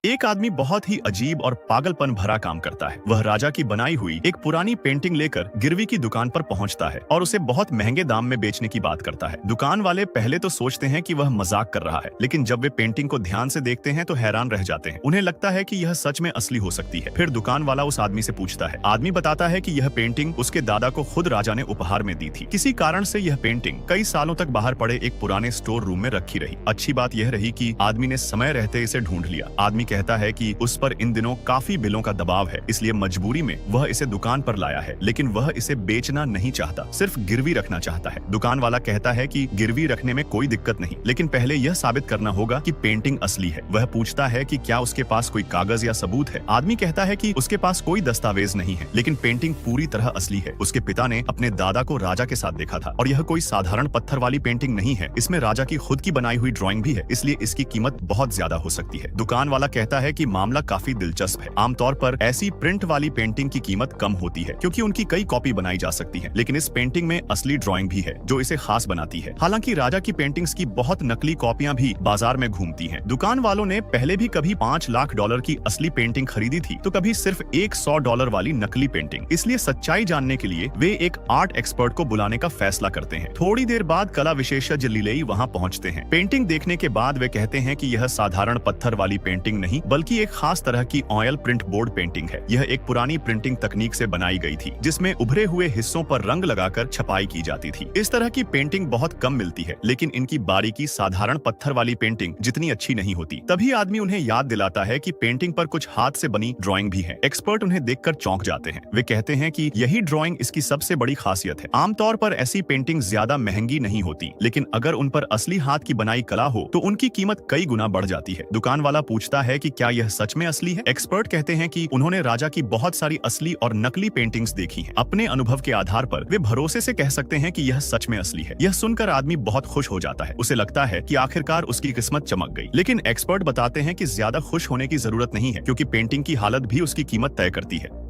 एक आदमी बहुत ही अजीब और पागलपन भरा काम करता है। वह राजा की बनाई हुई एक पुरानी पेंटिंग लेकर गिरवी की दुकान पर पहुंचता है और उसे बहुत महंगे दाम में बेचने की बात करता है। दुकान वाले पहले तो सोचते हैं कि वह मजाक कर रहा है, लेकिन जब वे पेंटिंग को ध्यान से देखते हैं तो हैरान रह जाते हैं। उन्हें लगता है कि यह सच में असली हो सकती है। फिर दुकान वाला उस आदमी से पूछता है। आदमी बताता है कि यह पेंटिंग उसके दादा को खुद राजा ने उपहार में दी थी। किसी कारण से यह पेंटिंग कई सालों तक बाहर पड़े एक पुराने स्टोर रूम में रखी रही। अच्छी बात यह रही कि आदमी ने समय रहते इसे ढूंढ लिया। आदमी कहता है कि उस पर इन दिनों काफी बिलों का दबाव है, इसलिए मजबूरी में वह इसे दुकान पर लाया है, लेकिन वह इसे बेचना नहीं चाहता, सिर्फ गिरवी रखना चाहता है। दुकान वाला कहता है कि गिरवी रखने में कोई दिक्कत नहीं, लेकिन पहले यह साबित करना होगा कि पेंटिंग असली है। वह पूछता है कि क्या उसके पास कोई कागज या सबूत है। आदमी कहता है कि उसके पास कोई दस्तावेज नहीं है, लेकिन पेंटिंग पूरी तरह असली है। उसके पिता ने अपने दादा को राजा के साथ देखा था और यह कोई साधारण पत्थर वाली पेंटिंग नहीं है। इसमें राजा की खुद की बनाई हुई ड्राइंग भी है, इसलिए इसकी कीमत बहुत ज्यादा हो सकती है। दुकान वाला कहता है कि मामला काफी दिलचस्प है। आमतौर पर ऐसी प्रिंट वाली पेंटिंग की कीमत कम होती है, क्योंकि उनकी कई कॉपी बनाई जा सकती है, लेकिन इस पेंटिंग में असली ड्राइंग भी है जो इसे खास बनाती है। हालांकि राजा की पेंटिंग्स की बहुत नकली कॉपियां भी बाजार में घूमती हैं। दुकान वालों ने पहले भी कभी $5 लाख की असली पेंटिंग खरीदी थी, तो कभी सिर्फ एक $100 वाली नकली पेंटिंग। इसलिए सच्चाई जानने के लिए वे एक आर्ट एक्सपर्ट को बुलाने का फैसला करते हैं। थोड़ी देर बाद कला विशेषज्ञ लिलेई वहां पहुंचते हैं। पेंटिंग देखने के बाद वे कहते हैं कि यह साधारण पत्थर वाली पेंटिंग नहीं, बल्कि एक खास तरह की ऑयल प्रिंट बोर्ड पेंटिंग है। यह एक पुरानी प्रिंटिंग तकनीक से बनाई गई थी, जिसमें उभरे हुए हिस्सों पर रंग लगाकर छपाई की जाती थी। इस तरह की पेंटिंग बहुत कम मिलती है, लेकिन इनकी बारीकी साधारण पत्थर वाली पेंटिंग जितनी अच्छी नहीं होती। तभी आदमी उन्हें याद दिलाता है कि पेंटिंग पर कुछ हाथ से बनी ड्राइंग भी है। एक्सपर्ट उन्हें देखकर चौंक जाते हैं। वे कहते हैं कि यही ड्राइंग इसकी सबसे बड़ी खासियत है। आमतौर पर ऐसी पेंटिंग ज्यादा महंगी नहीं होती, लेकिन अगर उन पर असली हाथ की बनाई कला हो तो उनकी कीमत कई गुना बढ़ जाती है। दुकान वाला पूछता है कि क्या यह सच में असली है। एक्सपर्ट कहते हैं कि उन्होंने राजा की बहुत सारी असली और नकली पेंटिंग्स देखी हैं। अपने अनुभव के आधार पर वे भरोसे से कह सकते हैं कि यह सच में असली है। यह सुनकर आदमी बहुत खुश हो जाता है। उसे लगता है कि आखिरकार उसकी किस्मत चमक गई। लेकिन एक्सपर्ट बताते हैं कि ज्यादा खुश होने की जरूरत नहीं है, क्योंकि पेंटिंग की हालत भी उसकी कीमत तय करती है।